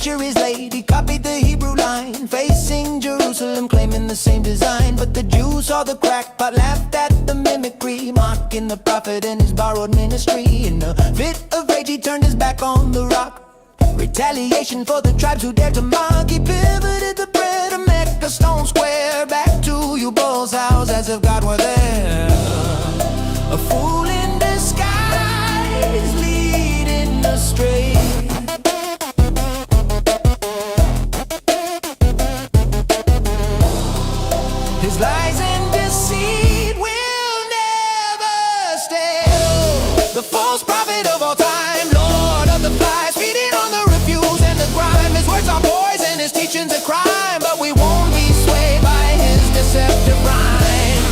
centuries late, he copied the Hebrew line, facing Jerusalem, claiming the same design. But the Jews saw the crackpot, laughed at the mimicry, mocking the prophet and his borrowed ministry. In a fit of rage, he turned his back on the rock. Retaliation for the tribes who dared to mock. He pivoted the bread and make a stone square back to you bull's house, as if God were there. A fool in disguise, leading astray. His lies and deceit will never stay. The false prophet of all time, Lord of the flies, feeding on the refuse and the grime. His words are poison, his teachings a crime, but we won't be swayed by his deceptive rhyme.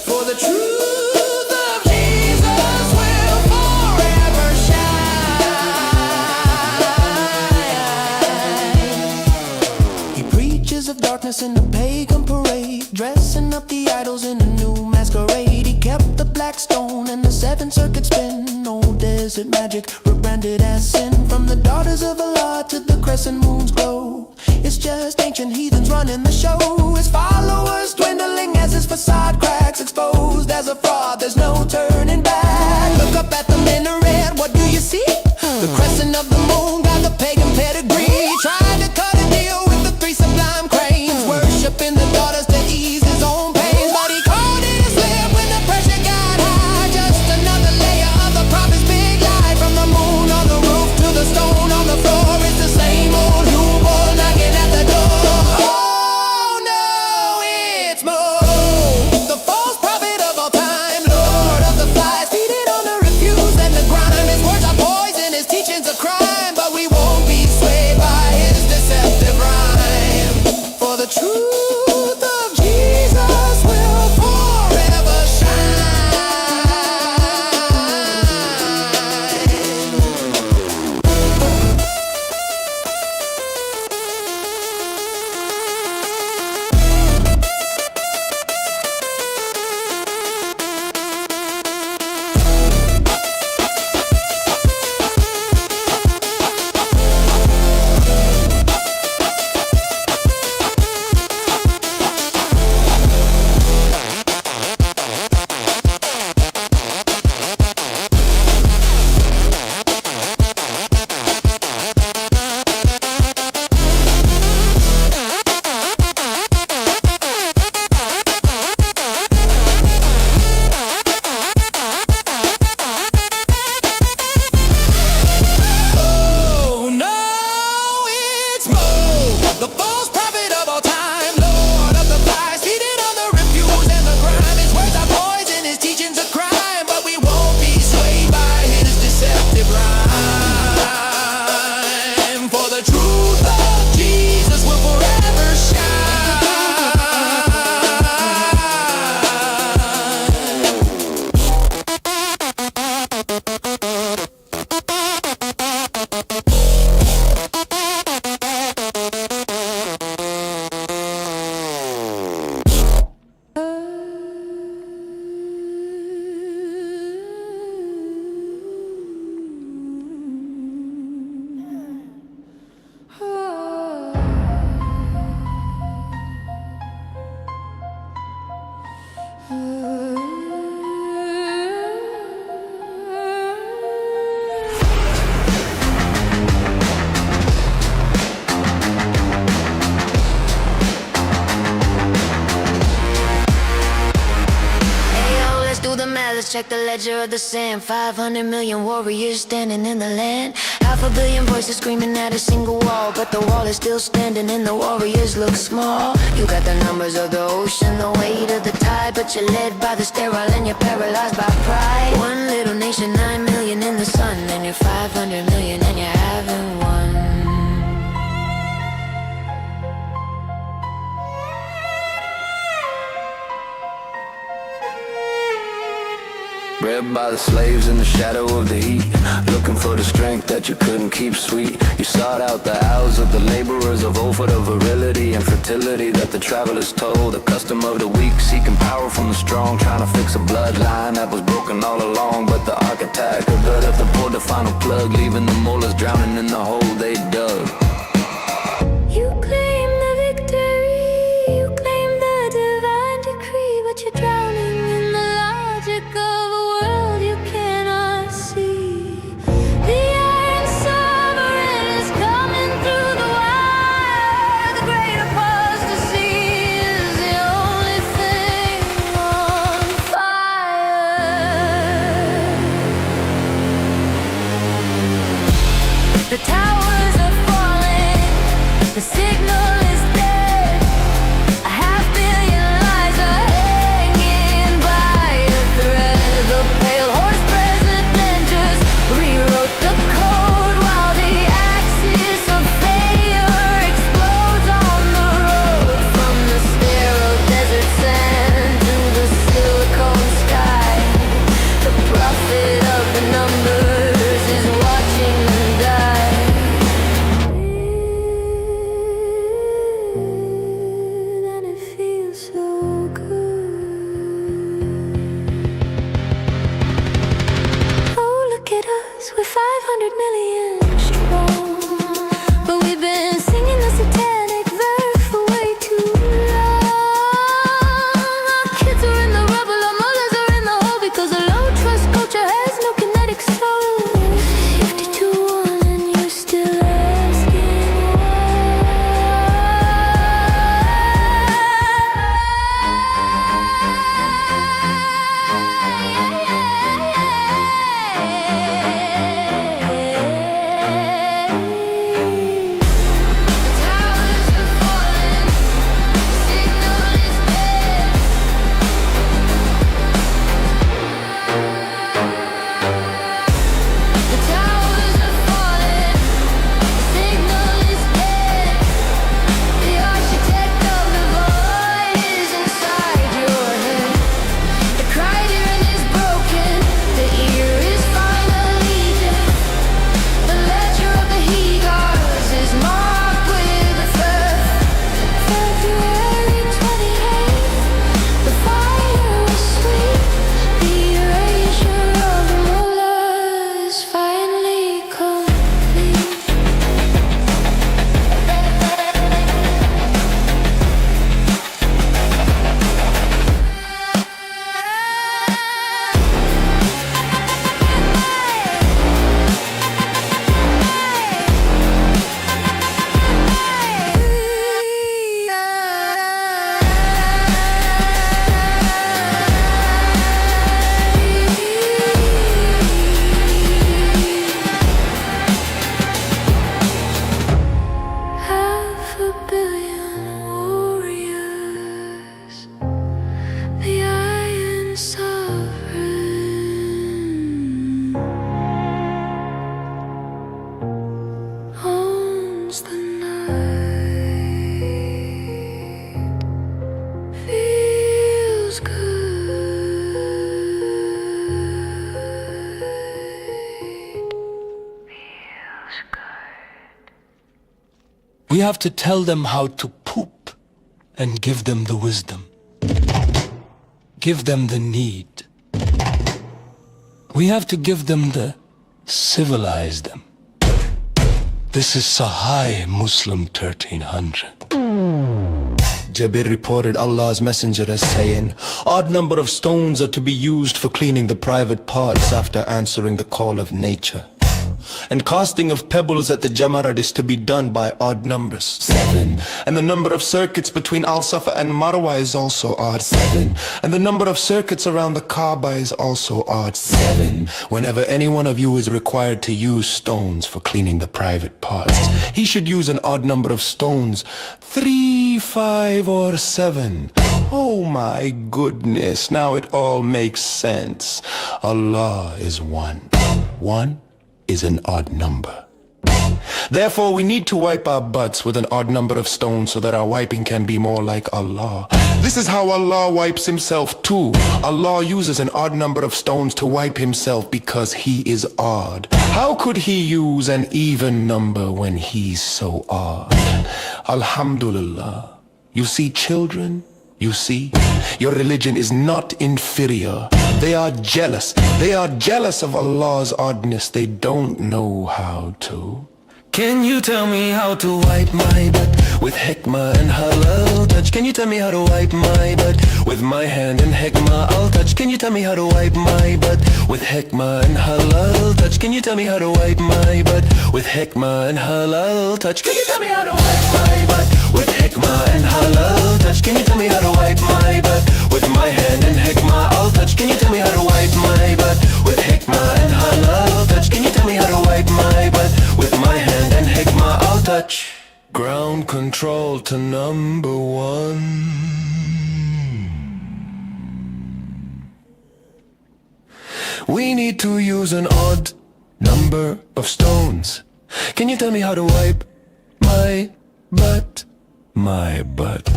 For the truth of Jesus will forever shine. He preaches of darkness in the pagan parade, dressing up the idols in a new masquerade. He kept the black stone and the seven circuit spin. Old desert magic rebranded as sin. From the daughters of Allah to the crescent moon's glow, it's just ancient heathens running the show. His followers dwindling as his facade cracks, exposed as a fraud, there's no turning back. Look up at the minaret, what do you see? The crescent of the moon got the pagan pedigree. Trying to cut a deal with the three sublime cranes, worshiping the daughters to ease his own pains. But he caught in his slip when the pressure got high. Just another layer of the prophet's big lie. From the moon on the roof to the stone on the floor, it's the same old new boy knocking at the door. Oh no, it's more. The false prophet of all time, Lord of the flies, feeding on the refuse and the grime. His words are poison, his teachings a crime, but we won't be swayed by his deceptive rhyme. For the truth of Jesus will forever shine. Oh no, it's more. The false prophet of all time, Lord of the flies, feeding on the refuse and the grime. His words are poison, his teachings a crime, but we won't be swayed by his deceptive rhyme. For the truth of Jesus will forever shine. Let's check the ledger of the sand. 500 million warriors standing in the land. 500 million voices screaming at a single wall, but the wall is still standing and the warriors look small. You got the numbers of the ocean, the weight of the tide, but you're led by the sterile and you're paralyzed by pride. One little nation, 9 million in the sun, and you're 500 million and you haven't won. Bred by the slaves in the shadow of the heat, looking for the strength that you couldn't keep sweet. You sought out the hours of the laborers of old for the virility and fertility that the travelers told. The custom of the weak, seeking power from the strong, trying to fix a bloodline that was broken all along. But the architect of the pulled the final plug, leaving the molars drowning in the hole they dug. comes the night, feels good, feels good. We have to tell them how to poop and give them the wisdom. Give them the need. We have to give them the civilize them. This is Sahih Muslim 1300. Jabir reported Allah's messenger as saying, odd number of stones are to be used for cleaning the private parts after answering the call of nature. And casting of pebbles at the Jamarat is to be done by odd numbers, 7. And the number of circuits between Al-Safa and Marwa is also odd, 7. And the number of circuits around the Kaaba is also odd, 7. Whenever any one of you is required to use stones for cleaning the private parts, he should use an odd number of stones, 3, 5, or 7. Oh my goodness, now it all makes sense. Allah is one. One is an odd number. Therefore, we need to wipe our butts with an odd number of stones so that our wiping can be more like Allah. This is how Allah wipes himself too. Allah uses an odd number of stones to wipe himself because he is odd. How could he use an even number when he's so odd? Alhamdulillah. You see, children? You see, your religion is not inferior. They are jealous. They are jealous of Allah's oddness. They don't know how to. Can you tell me how to wipe my butt with hikmah and halal touch? Can you tell me how to wipe my butt with my hand and hikmah I'll touch? Can you tell me how to wipe my butt with hikmah and halal touch? Can you tell me how to wipe my butt with hikmah and halal touch? Can you tell me how to wipe my butt with hikmah and halal touch? Can you tell me how to wipe my butt with my hand and hikmah I'll touch? Can you tell me how to wipe my butt with hikmah and halal touch? Can you tell me how to wipe my butt with my hand and hikmah I'll touch? Ground control to number 1. We need to use an odd number of stones. Can you tell me how to wipe my butt? My butt.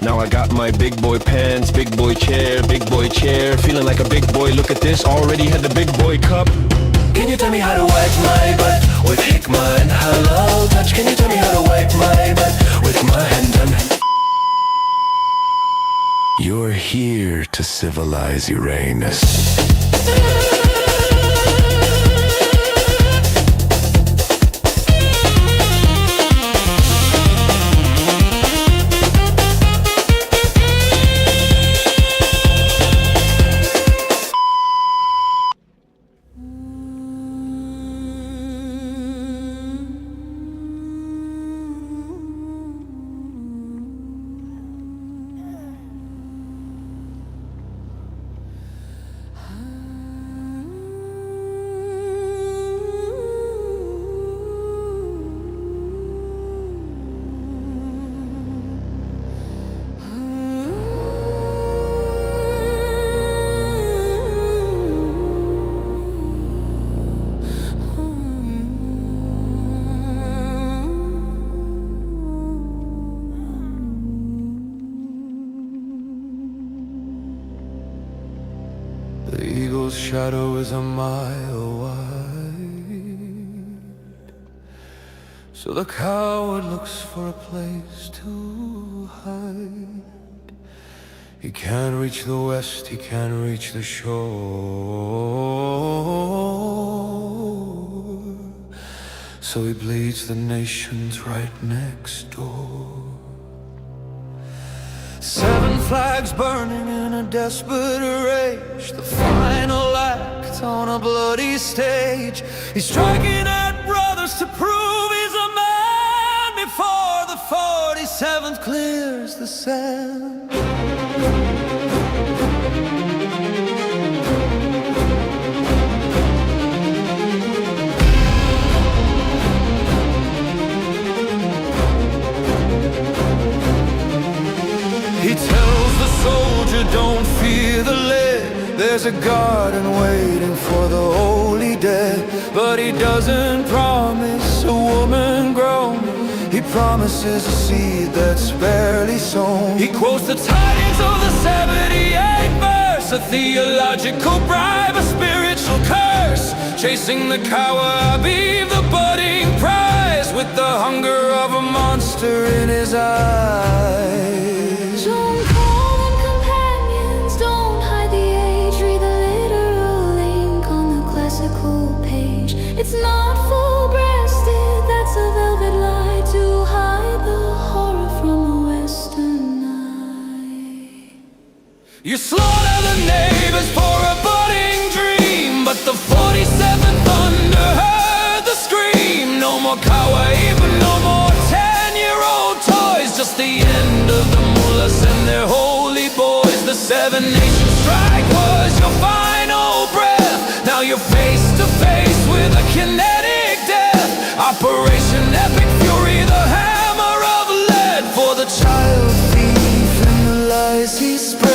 Now I got my big boy pants, big boy chair, feeling like a big boy. Look at this, already had the big boy cup. Can you tell me how to wipe my butt with hikmah and halal touch? Can you tell me how to wipe my butt with my hand and... You're here to civilize Uranus. The eagle's shadow is a mile wide, so the coward looks for a place to hide. He can't reach the west, he can't reach the shore, so he bleeds the nations right next door. 7 flags burning in a desperate rage, the final act on a bloody stage. He's striking at brothers to prove he's a man before the 47th clears the sand. He tells the soldier, don't fear the lead, there's a garden waiting for the holy dead. But he doesn't promise a woman He promises a seed that's barely sown. He quotes the tidings of the 78th verse, a theological bribe, a spiritual curse. Chasing the cower, Aviv, the budding prize, with the hunger of a monster in his eyes. Don't call them companions, don't hide the age. Read the literal link on the classical page. It's not full-breasted, that's a velvet lie to hide the horror from a western eye. You slaughter the neighbors for a budding dream, but the 47th thunder heard the scream. No more kawaii, but no more 10-year-old toys. Just the end of the mullahs and their holy boys. The 7-nation strike was your final breath. Now you're face to face with a kinetic death. Operation Epic Fury, the hammer of lead for the Child thief and the lies he spread.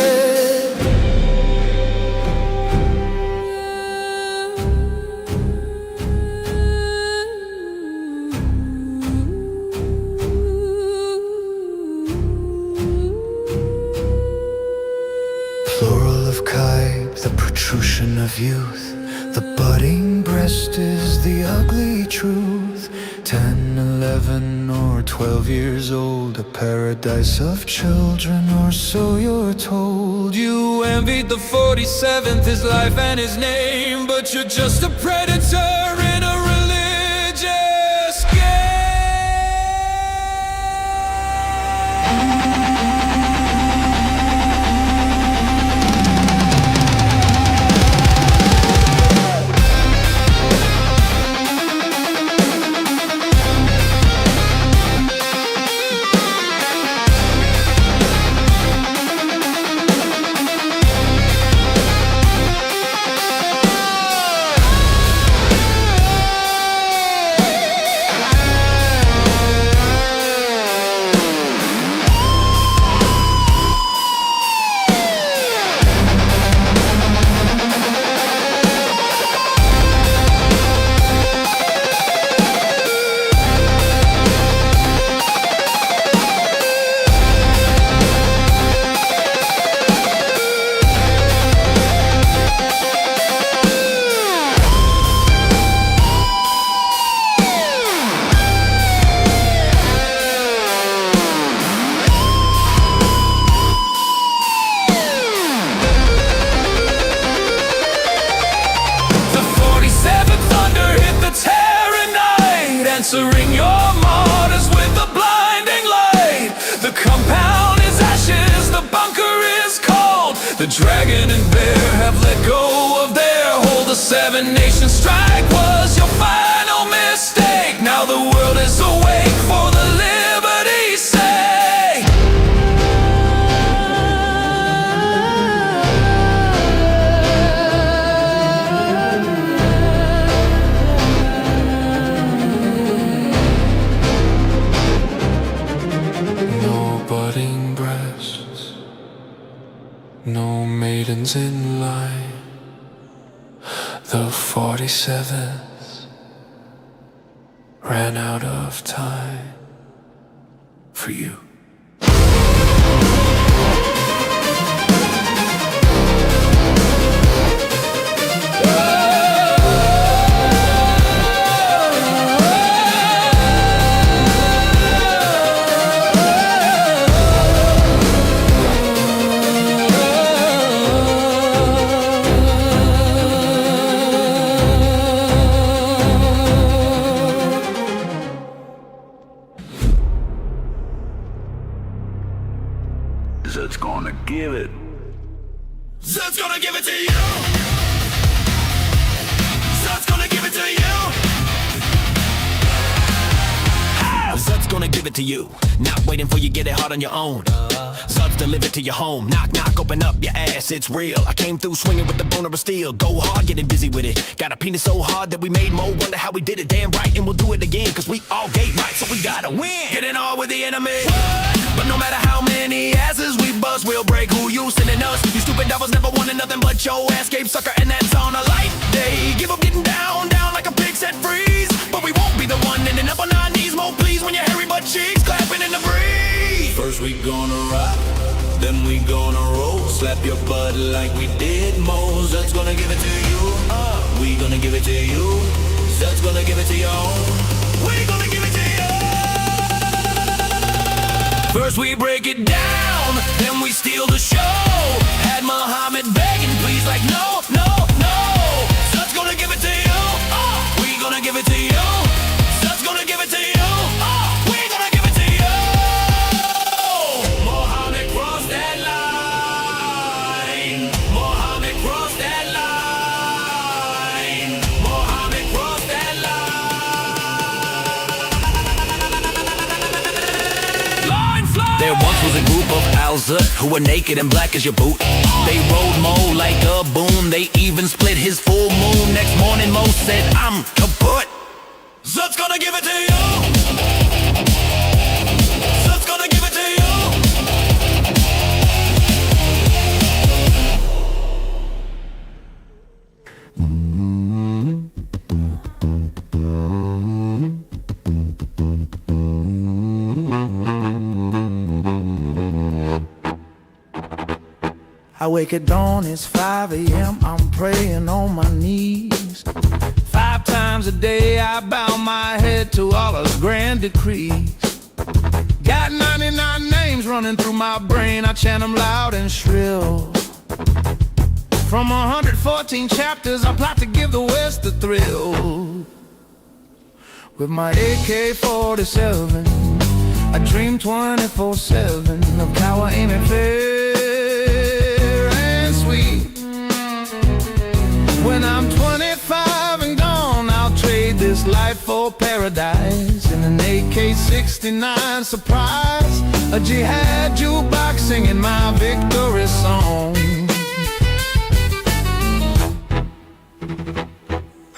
Plural of Kaib, the protrusion of youth. The budding breast is the ugly truth. 10, 11, or 12 years old, a paradise of children, or so you're told. You envied the 47th, his life and his name, but you're just a predator in a religious answering your martyrs with a blinding light. The compound is ashes, the bunker is cold. The dragon and bear have let go of their hold. The 7-nation strike was your final mistake. Now the world is awake for the liberty's sake. Budding breasts, no maidens in line. The 47th ran out of time for you. Zed's gonna give it. Zed's gonna give it to you. Zed's gonna give it to you. Zed's gonna give it to you. Not waiting for you, get it hard on your own. Zed's delivered to your home. Knock, knock, open up your ass, it's real. I came through swinging with the bone of steel. Go hard, getting busy with it. Got a penis so hard that we made more. Wonder how we did it, damn right. And we'll do it again, cause we all gate right, so we gotta win. Get it all with the enemy. But no matter how many asses we bust, we'll break who you sending us. You stupid devils never wanted nothing but your ass game sucker, and that's on a light day. Give up getting down, down like a pig set freeze. But we won't be the one ending up on our knees. More please when you're hairy but cheese. we gonna rock, then we gonna roll. Slap your butt like we did Mo's. That's gonna give it to you. We gonna give it to you. That's gonna give it to you. We gonna give it to you. First we break it down, then we steal the show. Had Muhammad begging, please, like no, no, no. That's gonna give it to you. We gonna give it to you. That's gonna give it to you. We gonna give it to you. Muhammad crossed that line. Muhammad crossed that line. Muhammad crossed that line. Line fly. There once was a group of Alza who were naked and black as your boot. They rode Mo like a boon. They even split his full moon. Next morning Mo said, I'm kaput. Zut's gonna give it to you. Zut's gonna give it to you. I wake at dawn, it's 5 a.m. I'm praying on my knees. 5 times a day I bow my head to Allah's grand decrees. Got 99 names running through my brain, I chant them loud and shrill. From 114 chapters, I plot to give the West a thrill. With my AK-47, I dream 24/7 of power aiming fair and sweet. When I'm 25 and gone, I'll trade this life for paradise. In an AK-69 surprise, a jihad jukebox singing my victory song.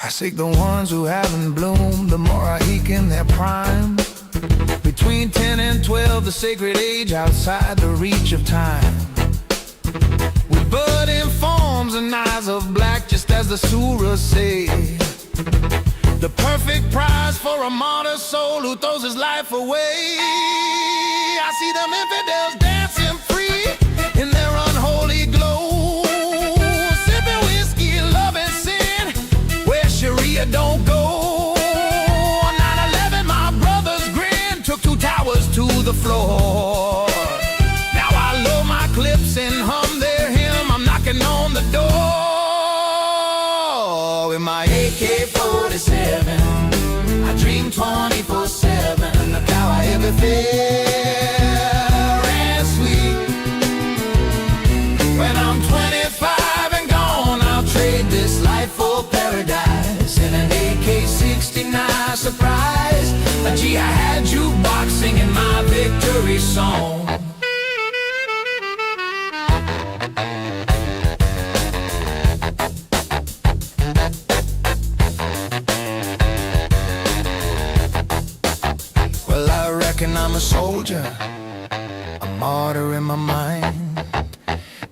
I seek the ones who haven't bloomed, the Morahic in their prime. Between 10 and 12, the sacred age outside the reach of time. With budding forms and eyes of black, just as the surah say. The perfect prize for a martyr soul who throws his life away. I see them infidels dancing free in their unholy glow, sipping whiskey, loving sin, where Sharia don't go. On 9/11, my brother's grin took 2 towers to the floor. Now I load my clips and hum their hymn. I'm knocking on the door with my AK-47. I dream 24/7 of how I ever fair and sweet. When I'm 25 and gone, I'll trade this life for paradise. In an AK-69 surprise, a jihad jukebox singing my victory song. Well, I reckon I'm a soldier, a martyr in my mind.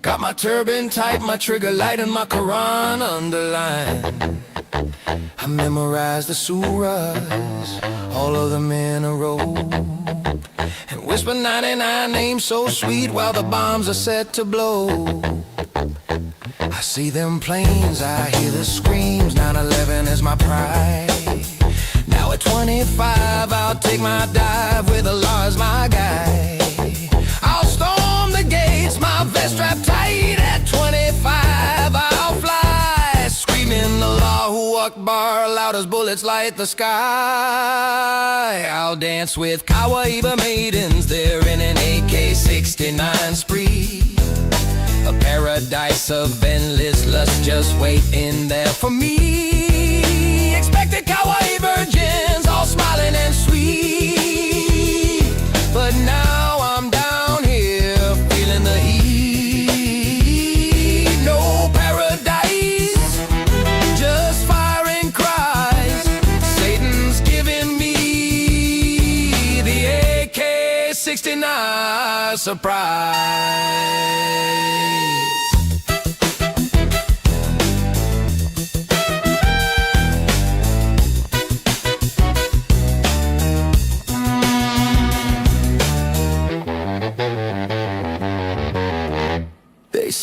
Got my turban tight, my trigger light, and my Quran underlined. I memorized the surahs, all of them in a row, and whisper 99 names so sweet while the bombs are set to blow. I see them planes, I hear the screams, 9/11 is my pride. Now at 25, I'll take my dive with Allah as my guide. I'll storm the gates, my vest strapped tight. At 25, I'll fly, screaming Allahu Akbar, loud as bullets light the sky. I'll dance with Kawaii maidens, they're in an AK-69 spree. A paradise of endless lust just waiting there for me. Expected Kawaii virgins, all smiling and sweet. But now I'm down here, feeling the heat. No paradise, just firing cries. Satan's giving me the AK-69 surprise.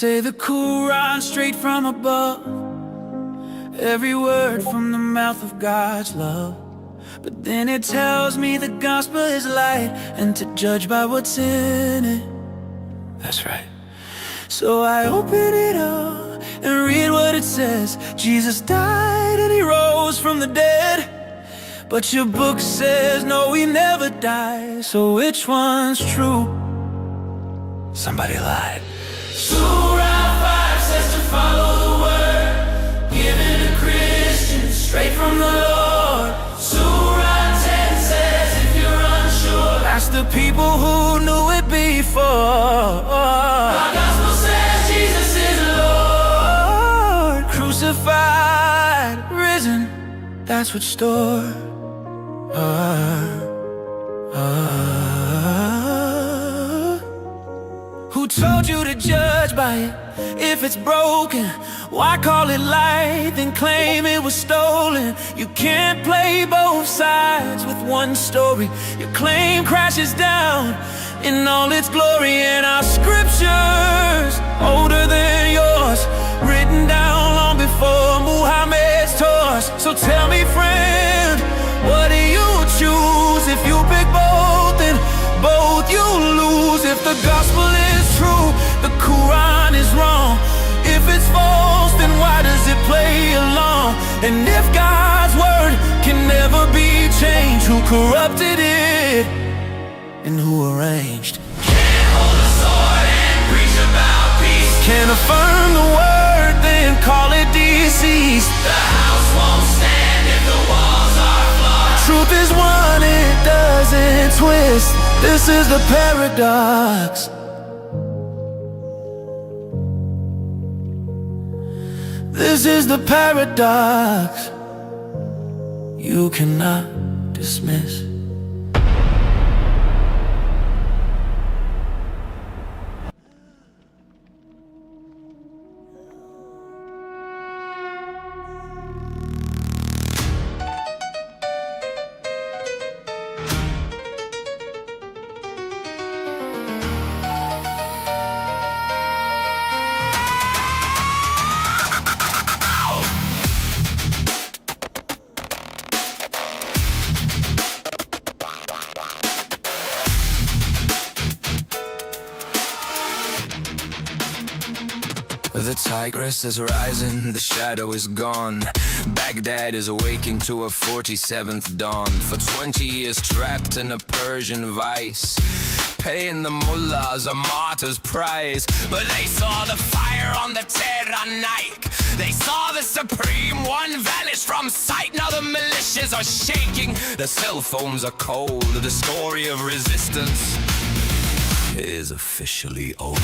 say the Quran straight from above, every word from the mouth of God's love. But then it tells me the gospel is light, and to judge by what's in it. That's right. So I open it up and read what it says. Jesus died and he rose from the dead. But your book says no, he never died. So which one's true? Somebody lied. Surah 5 says to follow the word, given to Christians straight from the Lord. Surah 10 says if you're unsure, ask the people who knew it before. Our gospel says Jesus is Lord, crucified, risen, that's what's stored. Who told you to judge by it? If it's broken, why call it light then claim it was stolen? You can't play both sides with one story. Your claim crashes down in all its glory. And our scriptures, older than yours, written down long before Muhammad's torch. So tell me, friend, what do you choose? If you pick both, then both you lose. If the gospel is true, the Quran is wrong. If it's false, then why does it play along? And if God's word can never be changed, who corrupted it and who arranged? Can't hold a sword and preach about peace. Can't affirm the word, then call it deceased. The house won't stand if the walls are flawed. Truth is one, it doesn't twist. This is the paradox. This is the paradox you cannot dismiss. The tigress is rising, the shadow is gone. Baghdad is awaking to a 47th dawn. For 20 years trapped in a Persian vice, paying the mullahs a martyr's price. But they saw the fire on the Tehran-Nike. They saw the Supreme One vanish from sight. Now the militias are shaking, the cell phones are cold. The story of resistance is officially old.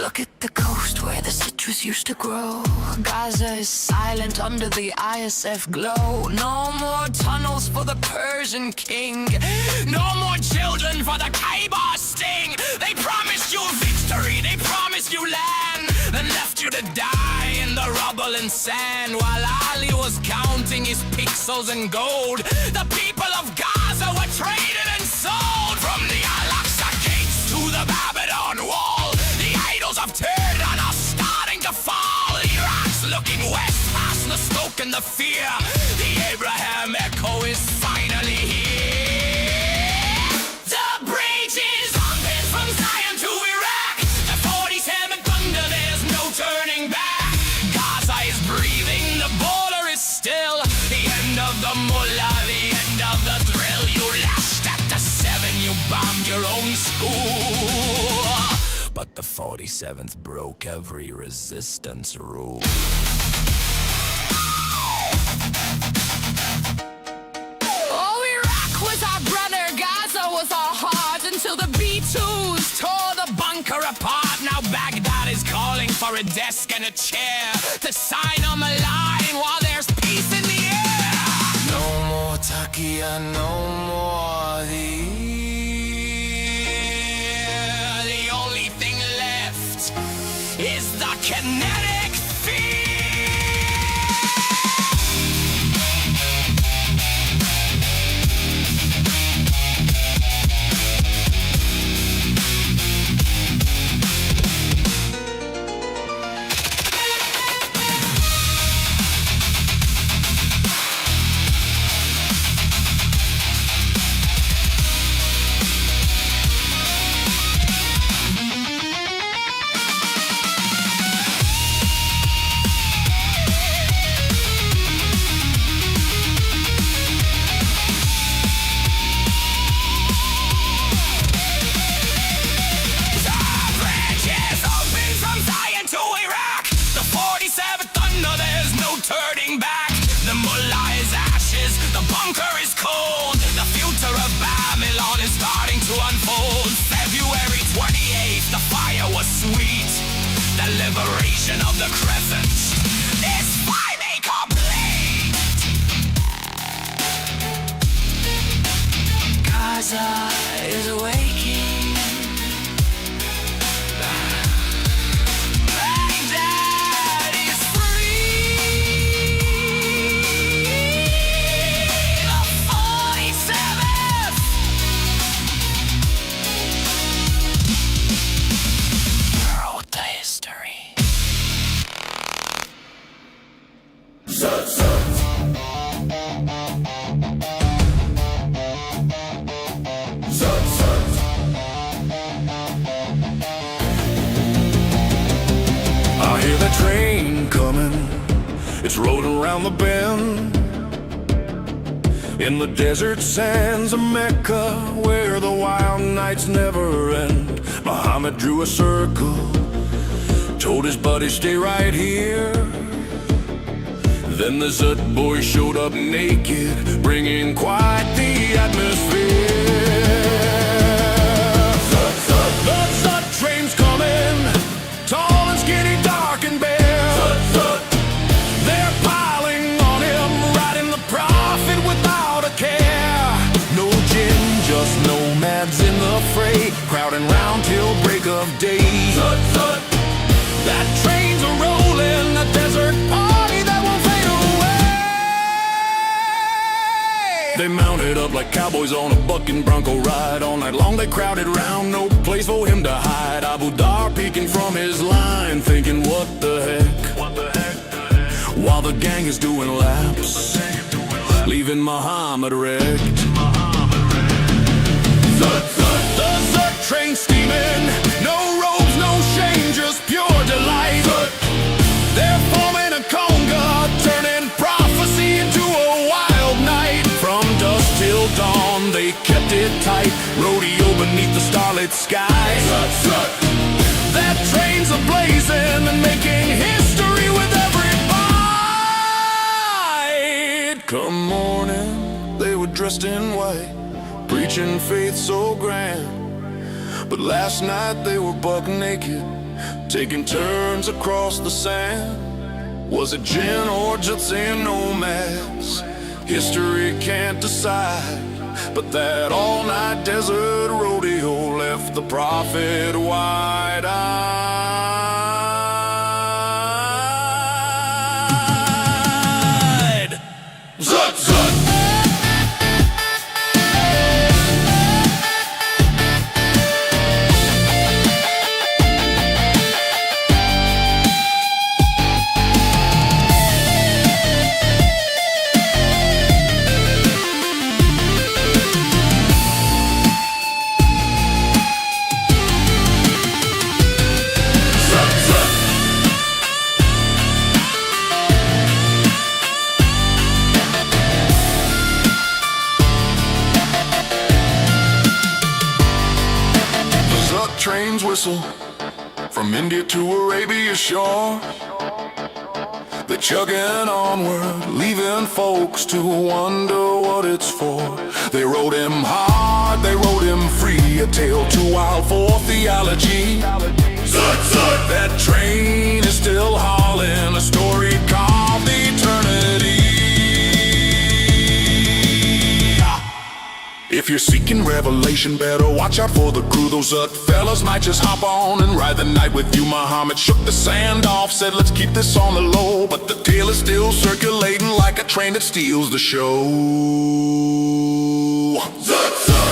Look at the coast where the citrus used to grow. Gaza is silent under the ISF glow. No more tunnels for the Persian king. No more children for the Khyber sting. They promised you victory, they promised you land, then left you to die in the rubble and sand. While Ali was counting his pixels and gold, the people of Gaza were traded and sold. From the Al-Aqsa gates to the Babylon wall, the idols of Tehran are starting to fall. Iraq's looking west past the smoke and the fear. The Abraham echo is finally here. The bridge is open from Zion to Iraq. The 47th thunder, there's no turning back. Gaza is breathing, the border is still. The end of the mullah, the end of the thrill. You lashed at the 7, you bombed your own school. But the 47th broke every resistance rule. Oh, Iraq was our brother, Gaza was our heart, until the B-2s tore the bunker apart. Now Baghdad is calling for a desk and a chair to sign on the line while there's peace in the air. No more Takia, no more the only thing left is the kinetic field. sweet. The liberation of the crescent is finally complete. Gaza is awaking. Baghdad is free. The 47th. Wrote the history. I hear the train coming, it's rolling around the bend. In the desert sands of Mecca, where the wild nights never end, Muhammad drew a circle, told his buddy stay right here. Then the Zut boy showed up naked, bringing quite the atmosphere. The Zut train's coming, tall and skinny, dark and bare. They're piling on him, riding the prophet without a care. No gin, just nomads in the fray, crowding round till break of day. That train's a rolling, a desert party that won't fade away. They mounted up like cowboys on a bucking bronco ride. All night long they crowded round, no place for him to hide. Abu Dhar peeking from his line, thinking what the heck. While the gang is doing laps, leaving Muhammad wrecked. The Zut train steaming, no robes, no shame, just pure delight. They're forming a conga, turning prophecy into a wild night. From dusk till dawn, they kept it tight, rodeo beneath the starlit sky. That train's ablazing and making history with every bite. Come morning, they were dressed in white, preaching faith so grand. But last night they were buck naked, taking turns across the sand. Was it gin or just saying nomads? History can't decide. But that all-night desert rodeo left the prophet wide-eyed. Zut, zut! Trains whistle from India to Arabia shore. They're chugging onward, leaving folks to wonder what it's for. They rode him hard, they rode him free, a tale too wild for theology. Zut, zut, that train is still hauling a story called eternity. If you're seeking revelation, better watch out for the crew. Those fellas might just hop on and ride the night with you. Muhammad shook the sand off, said let's keep this on the low. But the tale is still circulating like a train that steals the show. Zut, zut.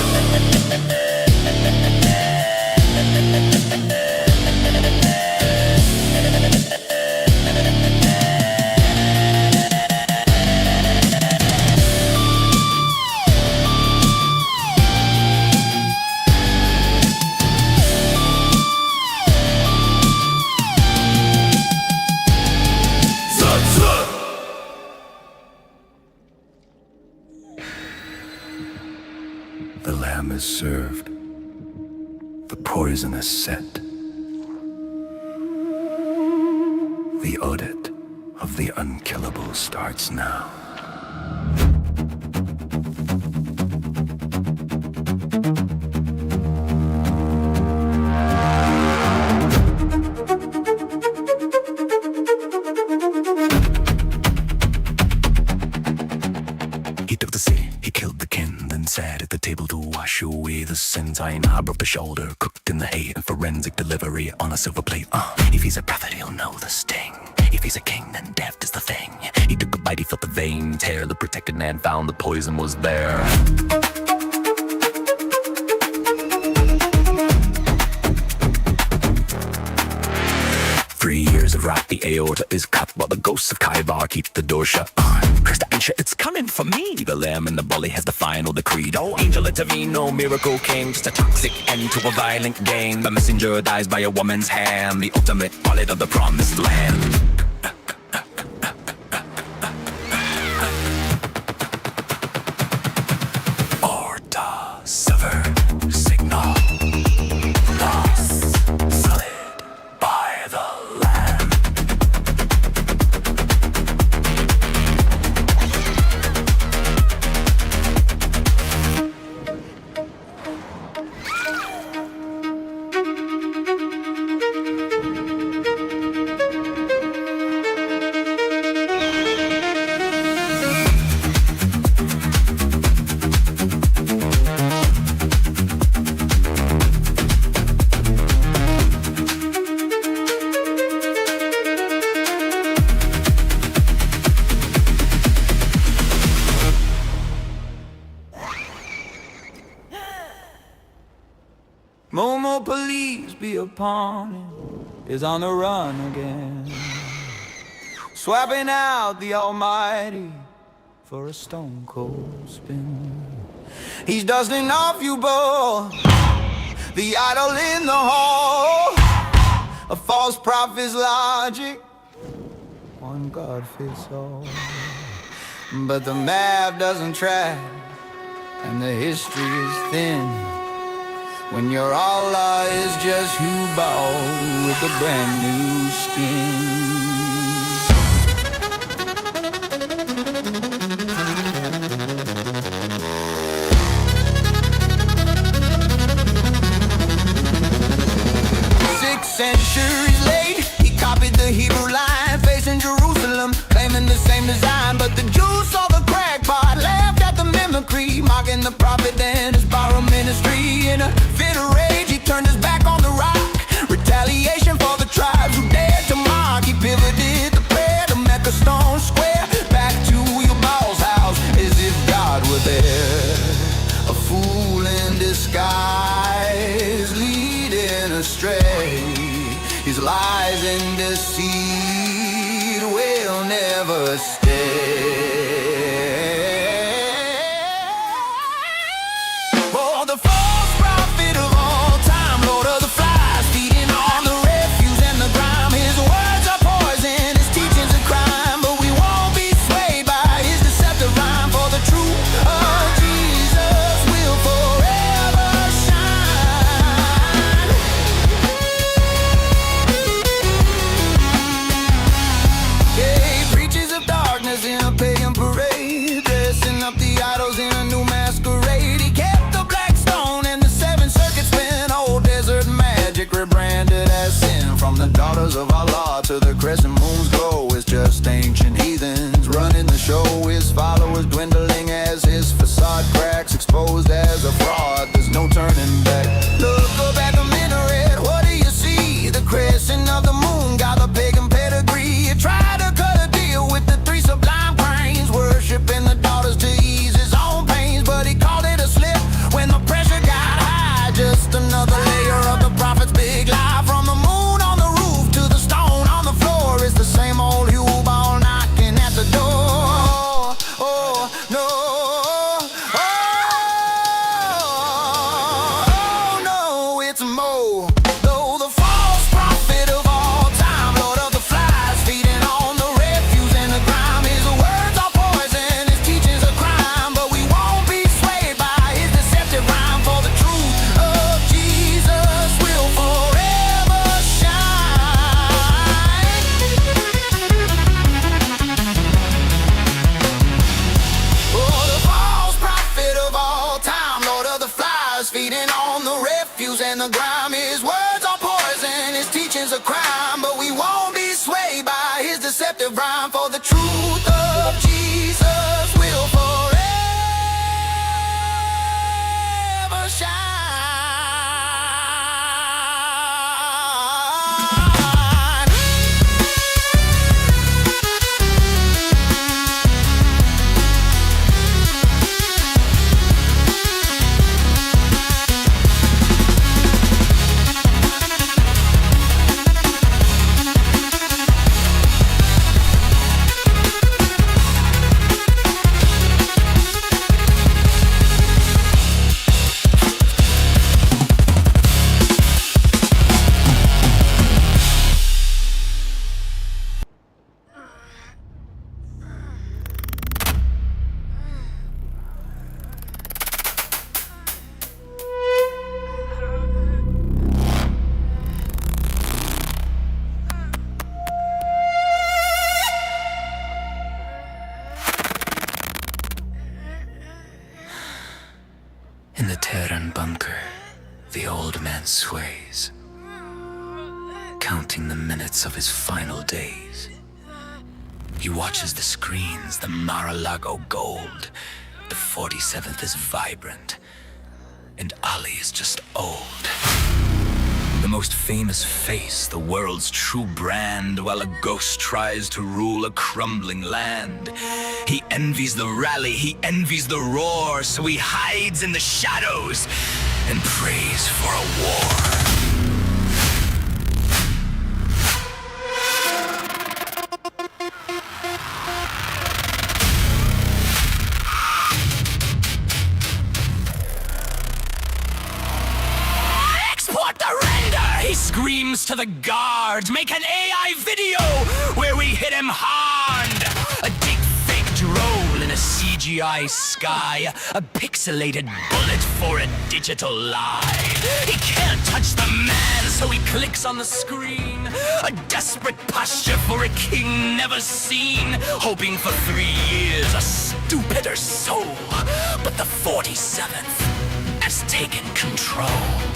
The lamb is served. The poison is set. The audit of the unkillable starts now. the centine. I broke the shoulder, cooked in the hay, and forensic delivery on a silver plate. If he's a prophet, he'll know the sting. If he's a king, then death is the thing. He took a bite, he felt the vein tear. The protected man found the poison was there. 3 years of rot, the aorta is cut, while the ghosts of Kaivar keep the door shut. Krista Ansha, it's coming for me. The lamb and the bully has the final decree. Oh, angel intervene, no miracle came, just a toxic end to a violent game. The messenger dies by a woman's hand, the ultimate wallet of the promised land. Orta, sever, signal, lost, solid by the land. Momo, police be upon him, is on the run again, swapping out the almighty for a stone cold spin. He's dusting off you both, the idol in the hall, a false prophet's logic, one God fits all. But the map doesn't track, and the history is thin, when your Allah is just who bought with a brand new skin. 6 centuries late, he copied the Hebrew line, facing Jerusalem, claiming the same design. But the Jews saw the crackpot, laughed at the mimicry, mocking the prophet and his borrowed ministry. In a fit of rage, he turned his back on the rock, retaliation for the tribes who dared to mock. He pivoted the prayer to Mecca stone square, back to your boss house, as if God were there. A fool in disguise, leading astray. His lies and deceit will never stay. For the false prophet of all time, Lord of the flies, feeding on the refuse and the grime. His words are poison, his teachings a crime, but we won't be swayed by his deceptive rhyme. For the truth of Jesus will forever shine. Hey, preachers of darkness in a pagan parade, dressing up the idols in a new masquerade. He kept the black stone and the 7 circuits spin, old desert magic rebranded as sin. From the daughters of Allah to the crescent moon's glow, it's just ancient heathens running the show. His followers dwindling as his facade cracks, exposed as a fraud. There's no turning back. Look up at the minaret, what do you see? The crescent of the moon got a pagan pedigree. He tried to cut a deal with the 3 sublime cranes, worshiping the daughters to ease his own pains, but he called it a slip when the pressure got high. Just another layer of the prophet's big lie. From the moon on the roof to the stone on the floor, it's the same old Hugh ball knocking at the door. Oh no, oh no, it's Mo. Though the false prophet of all time, Lord of the flies, feeding on the refuse and the grime. His words are poison, his teachings a crime, but we won't be swayed by his deceptive rhyme. For the truth of Jesus will forever shine. Oh, the false prophet of all time, Lord of the flies, feeding on the refuse and the grime. His words are poison, his teachings a crime, but we won't be swayed by his deceptive rhyme. For the truth of Jesus will forever shine. counting the minutes of his final days. He watches the screens, the Mar-a-Lago gold. The 47th is vibrant, and Ali is just old. The most famous face, the world's true brand, while a ghost tries to rule a crumbling land. He envies the rally, he envies the roar, so he hides in the shadows and prays for a war. He screams to the guards, make an AI video where we hit him hard. A deep fake drone in a CGI sky, a pixelated bullet for a digital lie. He can't touch the man, so he clicks on the screen. A desperate posture for a king never seen, hoping for 3 years, a stupider soul. But the 47th has taken control.